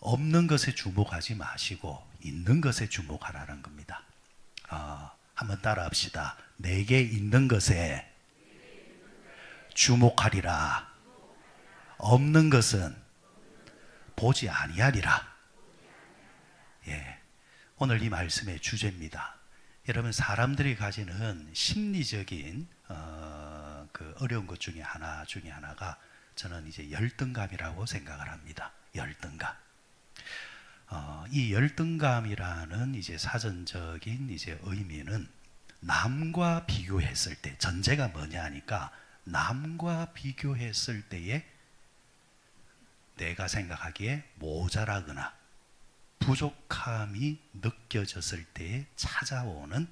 없는 것에 주목하지 마시고 있는 것에 주목하라는 겁니다. 한번 따라합시다. 내게 있는 것에 주목하리라. 없는 것은 보지 아니하리라. 예, 오늘 이 말씀의 주제입니다. 여러분, 사람들이 가지는 심리적인 그 어려운 것 중에 하나가 저는 이제 열등감이라고 생각을 합니다. 열등감. 이 열등감이라는 이제 사전적인 이제 의미는 남과 비교했을 때, 전제가 뭐냐 하니까 남과 비교했을 때에 내가 생각하기에 모자라거나 부족함이 느껴졌을 때에 찾아오는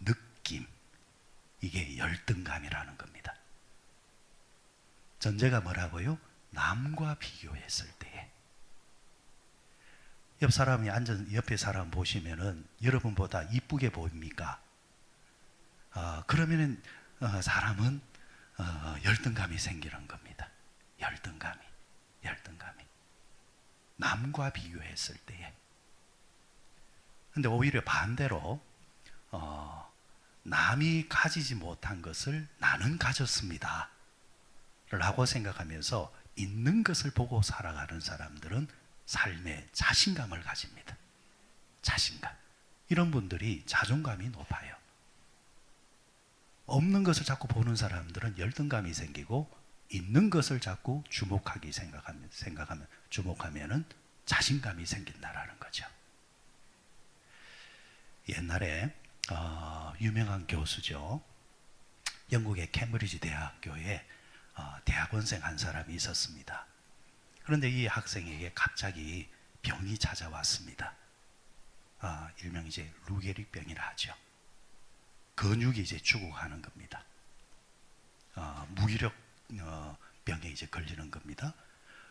느낌, 이게 열등감이라는 겁니다. 전제가 뭐라고요? 남과 비교했을 때에. 옆에 사람 보시면은 여러분보다 이쁘게 보입니까? 그러면은 사람은 열등감이 생기는 겁니다. 열등감이. 남과 비교했을 때에. 근데 오히려 반대로 남이 가지지 못한 것을 나는 가졌습니다 라고 생각하면서 있는 것을 보고 살아가는 사람들은 삶에 자신감을 가집니다. 자신감. 이런 분들이 자존감이 높아요. 없는 것을 자꾸 보는 사람들은 열등감이 생기고, 있는 것을 자꾸 주목하면은 자신감이 생긴다라는 거죠. 옛날에 유명한 교수죠. 영국의 캠브리지 대학교에 대학원생 한 사람이 있었습니다. 그런데 이 학생에게 갑자기 병이 찾아왔습니다. 일명 이제 루게릭병이라 하죠. 근육이 이제 죽어가는 겁니다. 무기력 병에 이제 걸리는 겁니다.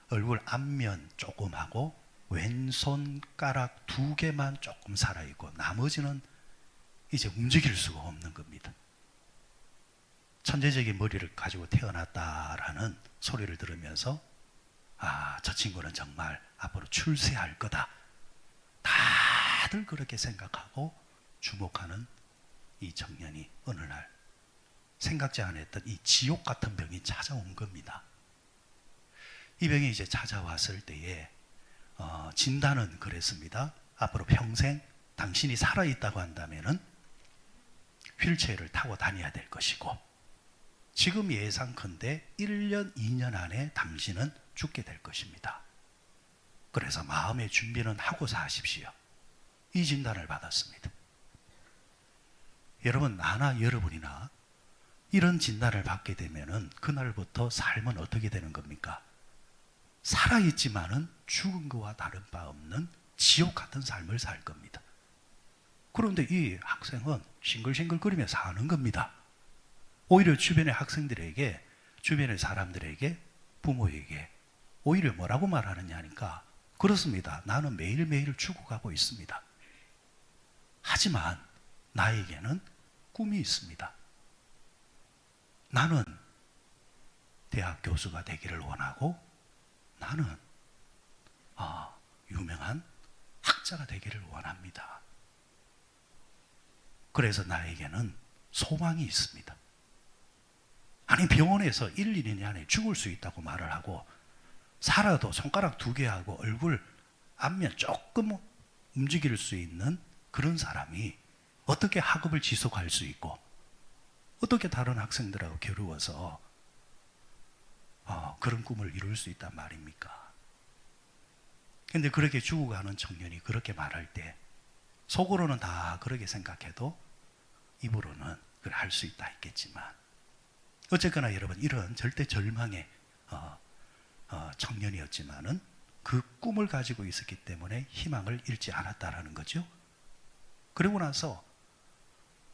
얼굴 앞면 조금하고 왼손가락 2개만 조금 살아있고 나머지는 이제 움직일 수가 없는 겁니다. 천재적인 머리를 가지고 태어났다라는 소리를 들으면서 저 친구는 정말 앞으로 출세할 거다. 다들 그렇게 생각하고 주목하는 이 청년이 어느 날 생각지 않았던 이 지옥 같은 병이 찾아온 겁니다. 이 병이 이제 찾아왔을 때에 진단은 그랬습니다. 앞으로 평생 당신이 살아있다고 한다면은 휠체어를 타고 다녀야 될 것이고, 지금 예상컨대 1년, 2년 안에 당신은 죽게 될 것입니다. 그래서 마음의 준비는 하고 사십시오. 이 진단을 받았습니다. 여러분, 나나 여러분이나 이런 진단을 받게 되면은 그날부터 삶은 어떻게 되는 겁니까? 살아있지만은 죽은 것과 다른 바 없는 지옥 같은 삶을 살 겁니다. 그런데 이 학생은 싱글싱글거리며 사는 겁니다. 오히려 주변의 학생들에게, 주변의 사람들에게, 부모에게 오히려 뭐라고 말하느냐 하니까, 그렇습니다. 나는 매일매일 죽어가고 있습니다. 하지만 나에게는 꿈이 있습니다. 나는 대학 교수가 되기를 원하고, 나는 유명한 학자가 되기를 원합니다. 그래서 나에게는 소망이 있습니다. 아니, 병원에서 1, 2년 안에 죽을 수 있다고 말을 하고, 살아도 손가락 2개하고 얼굴 앞면 조금 움직일 수 있는 그런 사람이 어떻게 학업을 지속할 수 있고, 어떻게 다른 학생들하고 겨루어서 그런 꿈을 이룰 수 있단 말입니까? 근데 그렇게 죽어가는 청년이 그렇게 말할 때 속으로는 다 그렇게 생각해도 입으로는 그걸 할 수 있다 했겠지만, 어쨌거나 여러분, 이런 절대 절망의 청년이었지만은 그 꿈을 가지고 있었기 때문에 희망을 잃지 않았다라는 거죠. 그리고 나서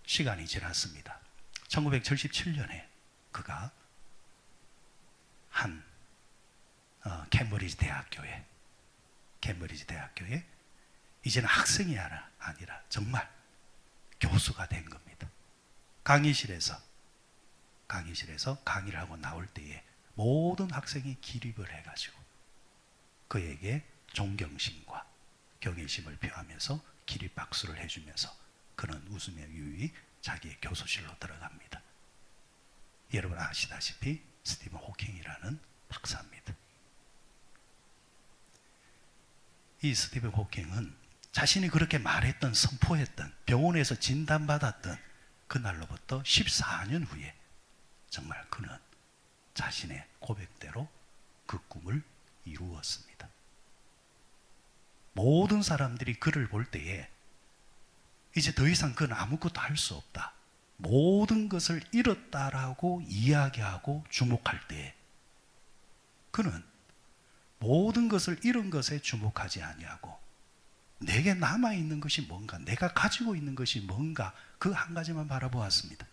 시간이 지났습니다. 1977년에 그가 한 캠브리지 대학교에 이제는 학생이 아니라 정말 교수가 된 겁니다. 강의실에서 강의를 하고 나올 때에 모든 학생이 기립을 해가지고 그에게 존경심과 경외심을 표하면서 기립박수를 해주면서 그는 웃으며 유유히 자기의 교수실로 들어갑니다. 여러분 아시다시피 스티븐 호킹이라는 박사입니다. 이 스티븐 호킹은 자신이 그렇게 말했던, 선포했던, 병원에서 진단받았던 그날로부터 14년 후에 정말 그는 자신의 고백대로 그 꿈을 이루었습니다. 모든 사람들이 그를 볼 때에 이제 더 이상 그는 아무것도 할 수 없다, 모든 것을 잃었다라고 이야기하고 주목할 때에 그는 모든 것을 잃은 것에 주목하지 아니하고 내게 남아있는 것이 뭔가, 내가 가지고 있는 것이 뭔가, 그 한 가지만 바라보았습니다.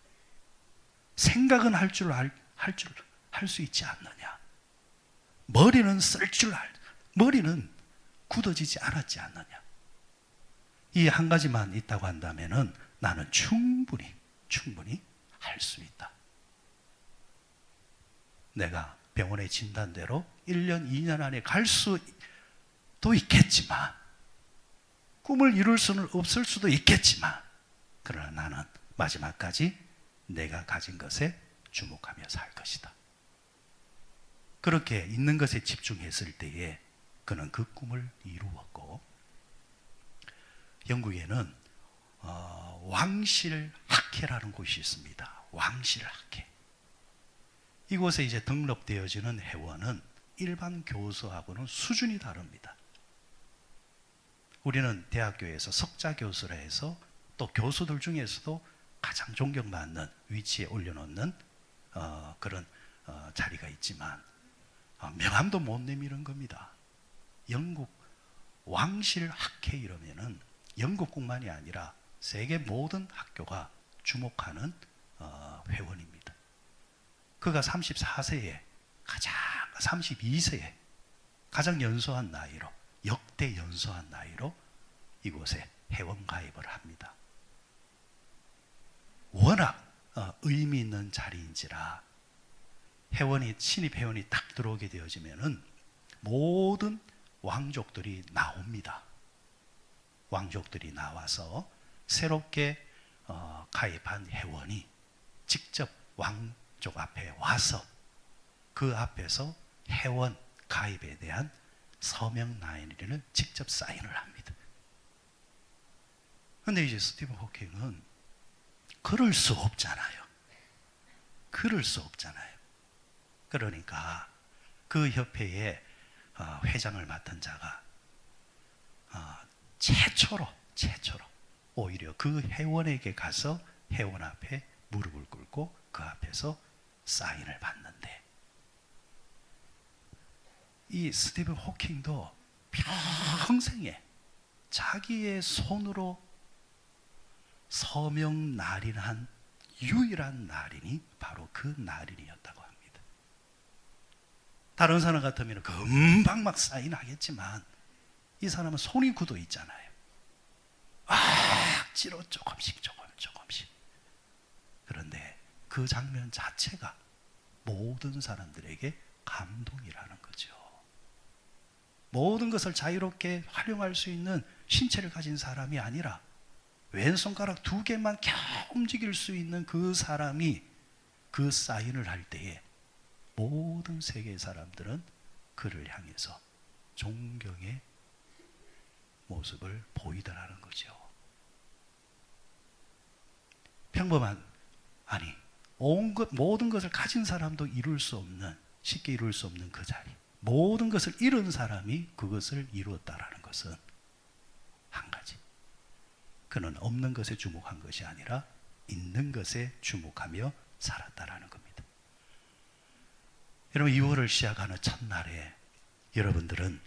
생각은 할 수 있지 않느냐, 머리는 머리는 굳어지지 않았지 않느냐, 이 한 가지만 있다고 한다면은 나는 충분히 할 수 있다. 내가 병원의 진단대로 1년, 2년 안에 갈 수도 있겠지만, 꿈을 이룰 수는 없을 수도 있겠지만, 그러나 나는 마지막까지 내가 가진 것에 주목하며 살 것이다. 그렇게 있는 것에 집중했을 때에 그는 그 꿈을 이루었고, 영국에는 왕실 학회라는 곳이 있습니다. 왕실 학회. 이곳에 이제 등록되어지는 회원은 일반 교수하고는 수준이 다릅니다. 우리는 대학교에서 석자 교수라 해서 또 교수들 중에서도 가장 존경받는 위치에 올려놓는 그런 자리가 있지만 명함도 못 내미는 겁니다. 영국 왕실 학회 이러면은 영국뿐만이 아니라 세계 모든 학교가 주목하는 회원입니다. 그가 34세에 32세에 가장 연소한 나이로, 역대 연소한 나이로 이곳에 회원 가입을 합니다. 워낙 의미 있는 자리인지라 신입 회원이 딱 들어오게 되어지면은 모든 왕족들이 나옵니다. 왕족들이 나와서 새롭게 가입한 회원이 직접 왕족 앞에 와서 그 앞에서 회원 가입에 대한 서명 라인을 직접 사인을 합니다. 그런데 이제 스티븐 호킹은 그럴 수 없잖아요. 그러니까 그 협회의 회장을 맡은 자가 최초로 오히려 그 회원에게 가서 회원 앞에 무릎을 꿇고 그 앞에서 사인을 받는데, 이 스티븐 호킹도 평생에 자기의 손으로 서명 날인한 유일한 날인이 바로 그 날인이었다고 합니다. 다른 사람 같으면 금방 막 사인하겠지만 이 사람은 손이 굳어 있잖아요. 억지로 조금씩. 그런데 그 장면 자체가 모든 사람들에게 감동이라는 거죠. 모든 것을 자유롭게 활용할 수 있는 신체를 가진 사람이 아니라 왼손가락 2개만 겨우 움직일 수 있는 그 사람이 그 사인을 할 때에 모든 세계의 사람들은 그를 향해서 존경의 모습을 보이더라는 거죠. 평범한, 모든 것을 가진 사람도 쉽게 이룰 수 없는 그 자리, 모든 것을 잃은 사람이 그것을 이루었다라는 것은 한 가지, 그는 없는 것에 주목한 것이 아니라 있는 것에 주목하며 살았다라는 겁니다. 여러분, 2월을 시작하는 첫날에 여러분들은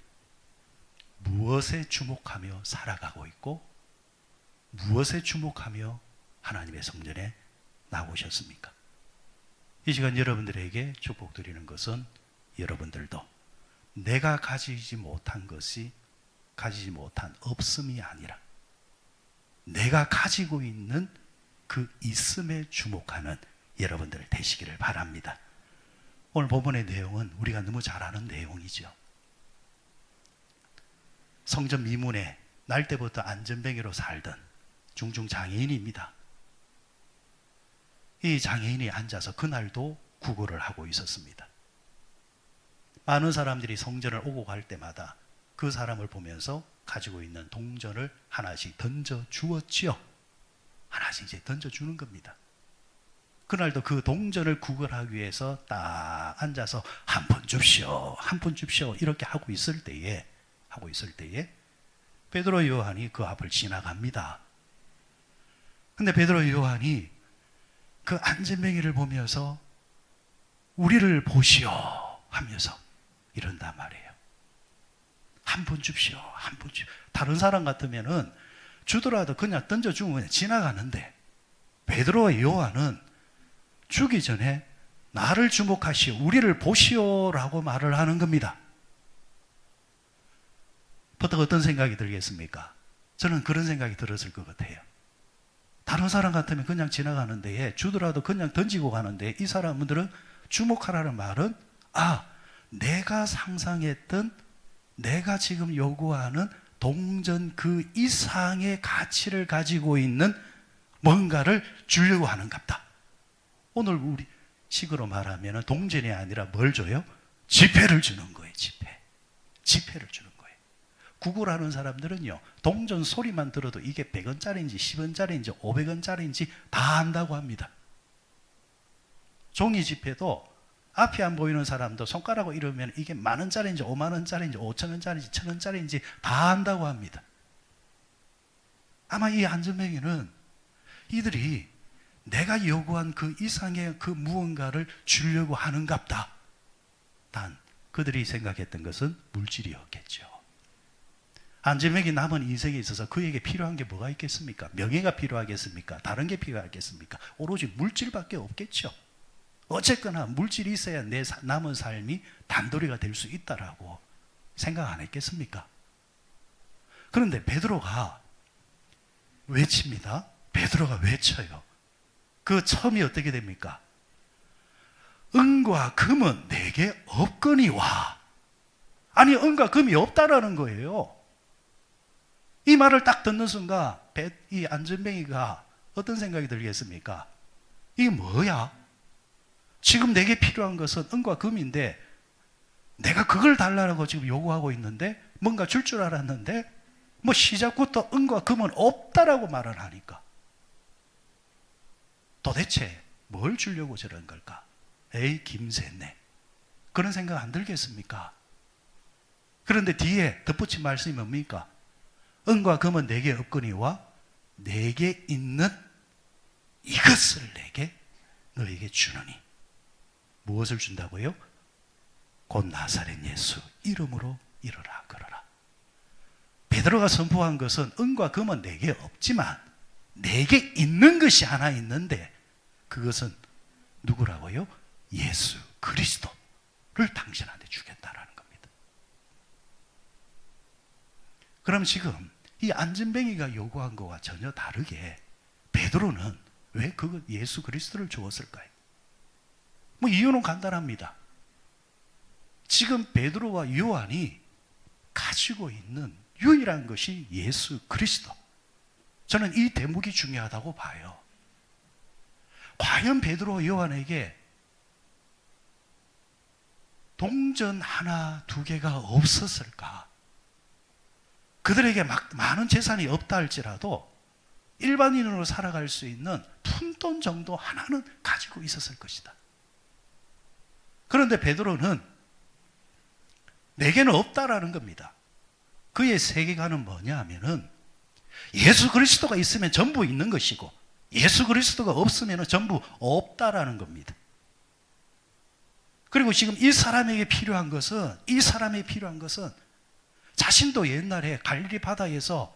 무엇에 주목하며 살아가고 있고 무엇에 주목하며 하나님의 성전에 나오셨습니까? 이 시간 여러분들에게 축복드리는 것은 여러분들도 내가 가지지 못한 없음이 아니라 내가 가지고 있는 그 있음에 주목하는 여러분들 되시기를 바랍니다. 오늘 본문의 내용은 우리가 너무 잘 아는 내용이죠. 성전 미문에 날 때부터 안전뱅이로 살던 중증 장애인입니다. 이 장애인이 앉아서 그날도 구걸을 하고 있었습니다. 많은 사람들이 성전을 오고 갈 때마다 그 사람을 보면서 가지고 있는 동전을 하나씩 던져 주었지요. 하나씩 이제 던져 주는 겁니다. 그날도 그 동전을 구걸하기 위해서 딱 앉아서 한 푼 줍시오, 한 푼 줍시오 이렇게 하고 있을 때에 베드로 요한이 그 앞을 지나갑니다. 근데 베드로 요한이 그 안전뱅이를 보면서 우리를 보시오 하면서 이런단 말이에요. 한 푼 줍시오, 한 푼 줍시오. 다른 사람 같으면은 주더라도 그냥 던져주면 그냥 지나가는데 베드로와 요한은 주기 전에 나를 주목하시오, 우리를 보시오라고 말을 하는 겁니다. 보통 어떤 생각이 들겠습니까? 저는 그런 생각이 들었을 것 같아요. 다른 사람 같으면 그냥 지나가는 데에 주더라도 그냥 던지고 가는데 이 사람들은 주목하라는 말은 내가 상상했던 내가 지금 요구하는 동전 그 이상의 가치를 가지고 있는 뭔가를 주려고 하는갑다. 오늘 우리 식으로 말하면 동전이 아니라 뭘 줘요? 지폐를 주는 거예요. 지폐를 주는 거예요. 구걸하는 사람들은요, 동전 소리만 들어도 이게 100원짜리인지 10원짜리인지 500원짜리인지 다 안다고 합니다. 종이 지폐도 앞이 안 보이는 사람도 손가락으로 이러면 이게 10,000원짜리인지 50,000원짜리인지 5,000원짜리인지 1,000원짜리인지 다 안다고 합니다. 아마 이 안전뱅이는 이들이 내가 요구한 그 이상의 그 무언가를 주려고 하는갑다. 단 그들이 생각했던 것은 물질이었겠죠. 안전뱅이 남은 인생에 있어서 그에게 필요한 게 뭐가 있겠습니까? 명예가 필요하겠습니까? 다른 게 필요하겠습니까? 오로지 물질밖에 없겠죠. 어쨌거나 물질이 있어야 내 남은 삶이 단도리가 될 수 있다라고 생각 안 했겠습니까? 그런데 베드로가 외칩니다. 베드로가 외쳐요. 그 첨이 어떻게 됩니까? 은과 금은 내게 없거니와. 아니, 은과 금이 없다라는 거예요. 이 말을 딱 듣는 순간 이 안전뱅이가 어떤 생각이 들겠습니까? 이게 뭐야? 지금 내게 필요한 것은 은과 금인데 내가 그걸 달라고 지금 요구하고 있는데 뭔가 줄 줄 알았는데 뭐 시작부터 은과 금은 없다라고 말을 하니까 도대체 뭘 주려고 저런 걸까? 에이 김새네. 그런 생각 안 들겠습니까? 그런데 뒤에 덧붙인 말씀이 뭡니까? 은과 금은 내게 없거니와 내게 있는 이것을 내게 너에게 주노니. 무엇을 준다고요? 곧 나사렛 예수 이름으로 일어나 걸어라. 베드로가 선포한 것은 은과 금은 내게 없지만 내게 있는 것이 하나 있는데 그것은 누구라고요? 예수 그리스도를 당신한테 주겠다라는 겁니다. 그럼 지금 이 안전뱅이가 요구한 것과 전혀 다르게 베드로는 왜 그거 예수 그리스도를 주었을까요? 뭐 이유는 간단합니다. 지금 베드로와 요한이 가지고 있는 유일한 것이 예수 그리스도. 저는 이 대목이 중요하다고 봐요. 과연 베드로와 요한에게 동전 하나, 두 개가 없었을까? 그들에게 많은 재산이 없다 할지라도 일반인으로 살아갈 수 있는 푼돈 정도 하나는 가지고 있었을 것이다. 그런데 베드로는 내게는 없다라는 겁니다. 그의 세계관은 뭐냐 하면은 예수 그리스도가 있으면 전부 있는 것이고 예수 그리스도가 없으면 전부 없다라는 겁니다. 그리고 지금 이 사람이 필요한 것은 자신도 옛날에 갈릴리 바다에서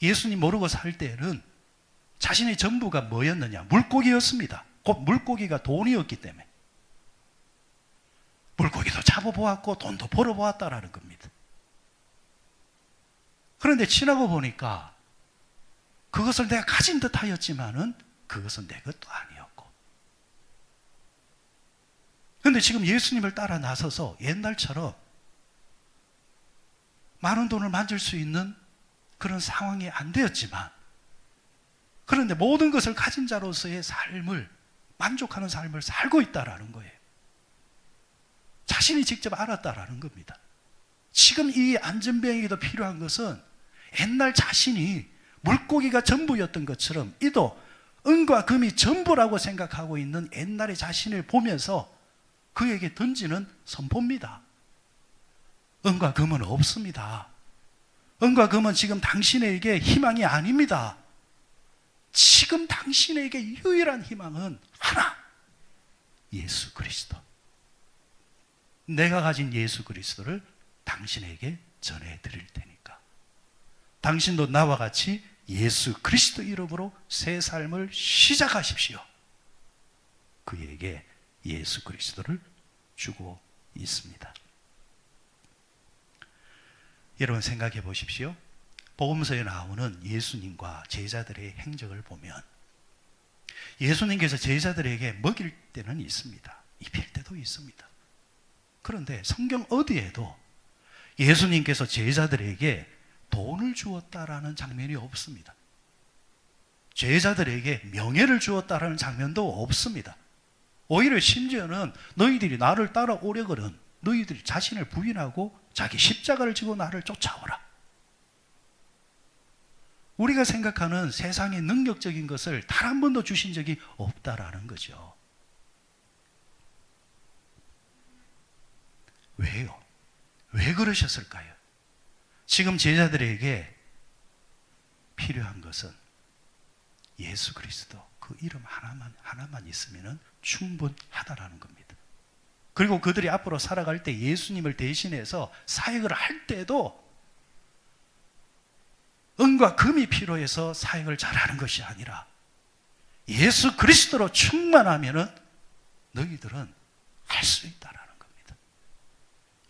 예수님 모르고 살 때는 자신의 전부가 뭐였느냐? 물고기였습니다. 곧 물고기가 돈이었기 때문에 물고기도 잡아보았고 돈도 벌어보았다라는 겁니다. 그런데 지나고 보니까 그것을 내가 가진 듯 하였지만은 그것은 내 것도 아니었고. 그런데 지금 예수님을 따라 나서서 옛날처럼 많은 돈을 만질 수 있는 그런 상황이 안 되었지만, 그런데 모든 것을 가진 자로서의 삶을, 만족하는 삶을 살고 있다라는 거예요. 자신이 직접 알았다라는 겁니다. 지금 이 안전뱅이도 필요한 것은 옛날 자신이 물고기가 전부였던 것처럼 이도 은과 금이 전부라고 생각하고 있는 옛날의 자신을 보면서 그에게 던지는 선포입니다. 은과 금은 없습니다. 은과 금은 지금 당신에게 희망이 아닙니다. 지금 당신에게 유일한 희망은 하나, 예수 그리스도. 내가 가진 예수 그리스도를 당신에게 전해드릴 테니까 당신도 나와 같이 예수 그리스도 이름으로 새 삶을 시작하십시오. 그에게 예수 그리스도를 주고 있습니다. 여러분 생각해 보십시오. 복음서에 나오는 예수님과 제자들의 행적을 보면 예수님께서 제자들에게 먹일 때는 있습니다. 입힐 때도 있습니다. 그런데 성경 어디에도 예수님께서 제자들에게 돈을 주었다라는 장면이 없습니다. 제자들에게 명예를 주었다라는 장면도 없습니다. 오히려 심지어는 너희들이 나를 따라오려거든 너희들이 자신을 부인하고 자기 십자가를 지고 나를 쫓아오라. 우리가 생각하는 세상의 능력적인 것을 단 한 번도 주신 적이 없다라는 거죠. 왜요? 왜 그러셨을까요? 지금 제자들에게 필요한 것은 예수 그리스도 그 이름 하나만 있으면 충분하다라는 겁니다. 그리고 그들이 앞으로 살아갈 때 예수님을 대신해서 사역을 할 때도 은과 금이 필요해서 사역을 잘하는 것이 아니라 예수 그리스도로 충만하면은 너희들은 할 수 있다라는 겁니다.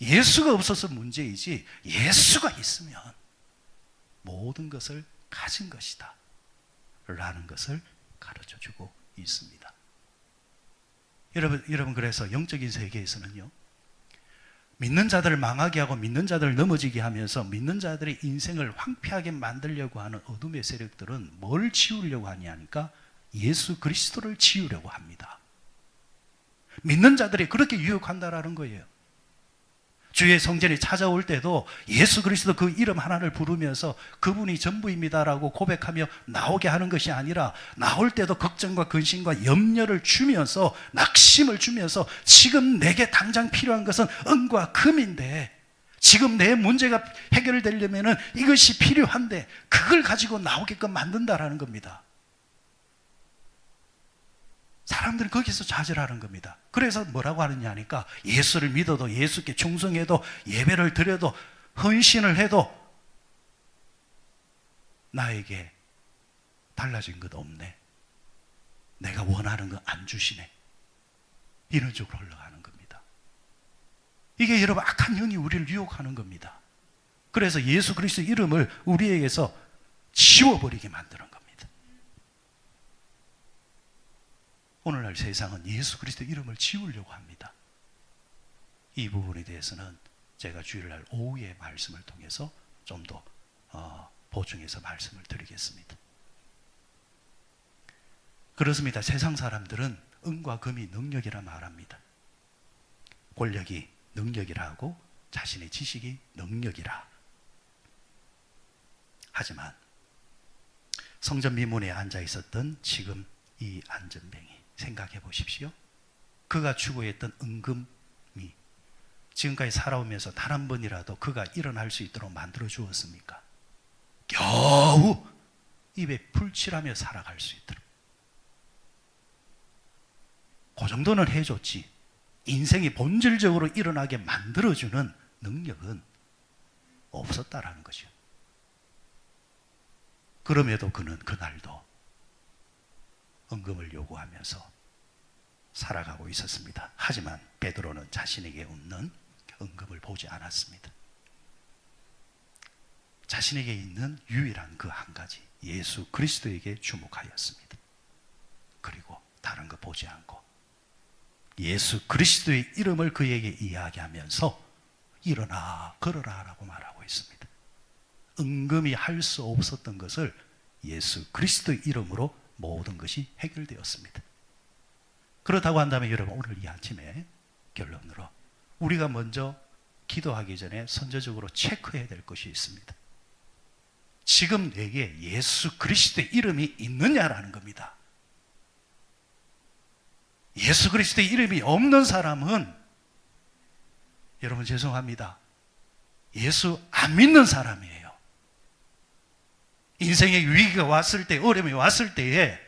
예수가 없어서 문제이지 예수가 있으면 모든 것을 가진 것이다 라는 것을 가르쳐주고 있습니다. 여러분 그래서 영적인 세계에서는요, 믿는 자들을 망하게 하고 믿는 자들을 넘어지게 하면서 믿는 자들의 인생을 황폐하게 만들려고 하는 어둠의 세력들은 뭘 지우려고 하냐니까 예수 그리스도를 지우려고 합니다. 믿는 자들이 그렇게 유혹한다라는 거예요. 주의 성전에 찾아올 때도 예수 그리스도 그 이름 하나를 부르면서 그분이 전부입니다라고 고백하며 나오게 하는 것이 아니라 나올 때도 걱정과 근심과 염려를 주면서 낙심을 주면서 지금 내게 당장 필요한 것은 은과 금인데 지금 내 문제가 해결되려면 이것이 필요한데 그걸 가지고 나오게끔 만든다라는 겁니다. 사람들은 거기서 좌절하는 겁니다. 그래서 뭐라고 하느냐 하니까 예수를 믿어도 예수께 충성해도 예배를 드려도 헌신을 해도 나에게 달라진 것 없네. 내가 원하는 거 안 주시네. 이런 쪽으로 흘러가는 겁니다. 이게 여러분 악한 영이 우리를 유혹하는 겁니다. 그래서 예수 그리스도 이름을 우리에게서 지워버리게 만드는 겁니다. 오늘날 세상은 예수 그리스도 이름을 지우려고 합니다. 이 부분에 대해서는 제가 주일날 오후의 말씀을 통해서 좀 더 보충해서 말씀을 드리겠습니다. 그렇습니다. 세상 사람들은 은과 금이 능력이라 말합니다. 권력이 능력이라 하고 자신의 지식이 능력이라. 하지만 성전 미문에 앉아 있었던 지금 이 안전뱅이 생각해 보십시오. 그가 추구했던 은금이 지금까지 살아오면서 단 한 번이라도 그가 일어날 수 있도록 만들어 주었습니까? 겨우 입에 풀칠하며 살아갈 수 있도록. 그 정도는 해줬지. 인생이 본질적으로 일어나게 만들어주는 능력은 없었다라는 거죠. 그럼에도 그는 그날도 은금을 요구하면서 살아가고 있었습니다. 하지만 베드로는 자신에게 없는 은금을 보지 않았습니다. 자신에게 있는 유일한 그 한 가지 예수 그리스도에게 주목하였습니다. 그리고 다른 거 보지 않고 예수 그리스도의 이름을 그에게 이야기하면서 일어나 걸어라 라고 말하고 있습니다. 은금이 할 수 없었던 것을 예수 그리스도의 이름으로 모든 것이 해결되었습니다. 그렇다고 한다면 여러분, 오늘 이 아침에 결론으로 우리가 먼저 기도하기 전에 선제적으로 체크해야 될 것이 있습니다. 지금 내게 예수 그리스도의 이름이 있느냐라는 겁니다. 예수 그리스도의 이름이 없는 사람은, 여러분 죄송합니다, 예수 안 믿는 사람이에요. 인생의 위기가 왔을 때, 어려움이 왔을 때에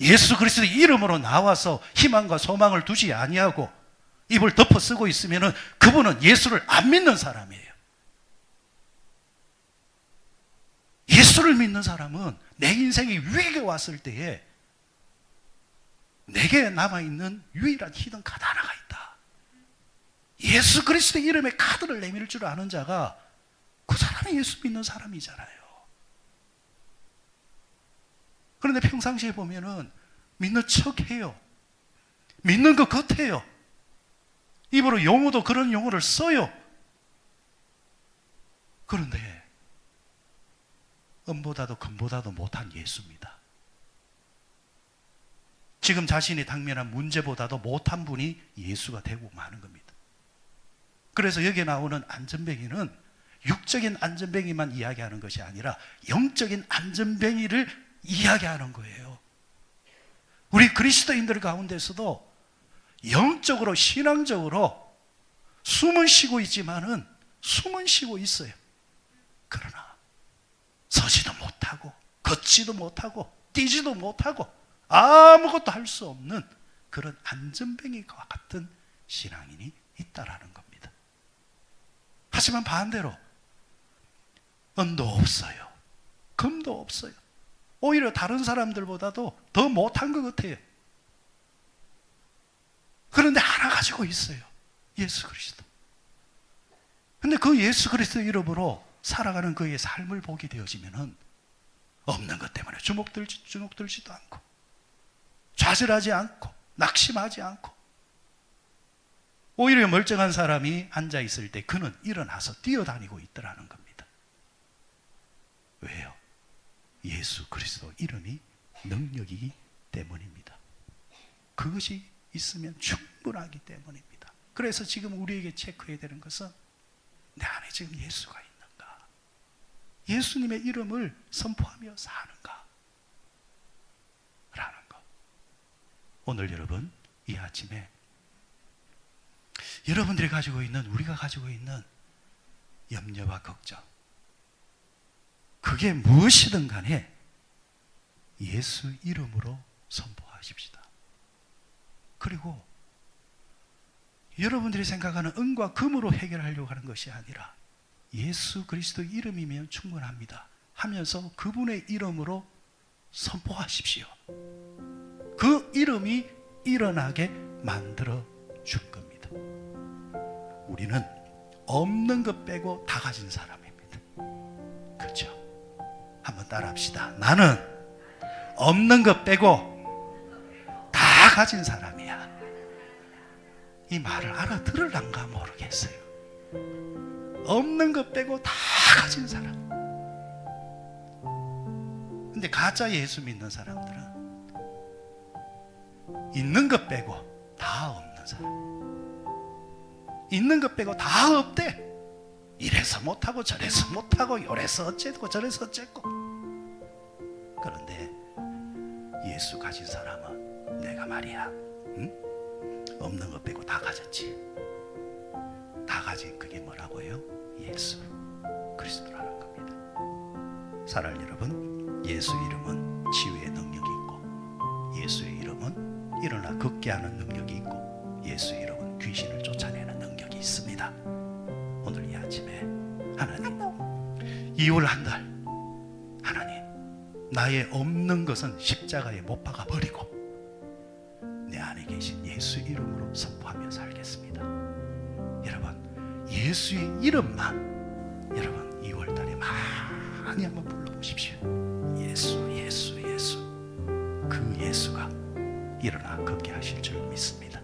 예수 그리스도의 이름으로 나와서 희망과 소망을 두지 아니하고 입을 덮어 쓰고 있으면 그분은 예수를 안 믿는 사람이에요. 예수를 믿는 사람은 내 인생의 위기가 왔을 때에 내게 남아있는 유일한 히든 카드 하나가 있다. 예수 그리스도의 이름에 카드를 내밀 줄 아는 자가 그 사람이 예수 믿는 사람이잖아요. 그런데 평상시에 보면은 믿는 척 해요. 믿는 것 같아요. 입으로 용어도 그런 용어를 써요. 그런데 은보다도 금보다도 못한 예수입니다. 지금 자신이 당면한 문제보다도 못한 분이 예수가 되고 마는 겁니다. 그래서 여기에 나오는 안전뱅이는 육적인 안전뱅이만 이야기하는 것이 아니라 영적인 안전뱅이를 이야기하는 거예요. 우리 그리스도인들 가운데서도 영적으로, 신앙적으로 숨은 쉬고 있지만은 숨은 쉬고 있어요. 그러나 서지도 못하고 걷지도 못하고 뛰지도 못하고 아무것도 할 수 없는 그런 안전뱅이와 같은 신앙인이 있다라는 겁니다. 하지만 반대로 은도 없어요. 금도 없어요. 오히려 다른 사람들보다도 더 못한 것 같아요. 그런데 하나 가지고 있어요. 예수 그리스도. 근데 그 예수 그리스도 이름으로 살아가는 그의 삶을 보게 되어지면은 없는 것 때문에 주눅들지도 않고 좌절하지 않고 낙심하지 않고 오히려 멀쩡한 사람이 앉아 있을 때 그는 일어나서 뛰어다니고 있더라는 겁니다. 왜요? 예수 그리스도 이름이 능력이기 때문입니다. 그것이 있으면 충분하기 때문입니다. 그래서 지금 우리에게 체크해야 되는 것은 내 안에 지금 예수가 있는가? 예수님의 이름을 선포하며 사는가? 라는 것. 오늘 여러분, 이 아침에 여러분들이 가지고 있는, 우리가 가지고 있는 염려와 걱정, 그게 무엇이든 간에 예수 이름으로 선포하십시다. 그리고 여러분들이 생각하는 은과 금으로 해결하려고 하는 것이 아니라 예수 그리스도 이름이면 충분합니다 하면서 그분의 이름으로 선포하십시오. 그 이름이 일어나게 만들어 줄 겁니다. 우리는 없는 것 빼고 다 가진 사람입니다. 그렇죠? 한번 따라합시다. 나는 없는 것 빼고 다 가진 사람이야. 이 말을 알아들을란가 모르겠어요. 없는 것 빼고 다 가진 사람. 근데 가짜 예수 믿는 사람들은 있는 것 빼고 다 없는 사람. 있는 것 빼고 다 없대. 이래서 못하고 저래서 못하고 요래서 어쨌고 저래서 어쨌고. 그런데 예수 가진 사람은 내가 말이야, 없는 것 빼고 다 가졌지. 다 가진 그게 뭐라고요? 예수 그리스도라는 겁니다. 사랑하는 여러분, 예수 이름은 치유의 능력이 있고 예수의 이름은 일어나 걷게 하는 능력이 있고 예수 이름은 귀신을 쫓아내는 능력이 있습니다. 오늘 이 아침에 하나님, 2월 한 달 하나님, 나의 없는 것은 십자가에 못 박아 버리고 내 안에 계신 예수 이름으로 선포하며 살겠습니다. 여러분, 예수의 이름만 여러분 2월 달에 많이 한번 불러보십시오. 예수, 예수, 예수. 그 예수가 일어나 걷게 하실 줄 믿습니다.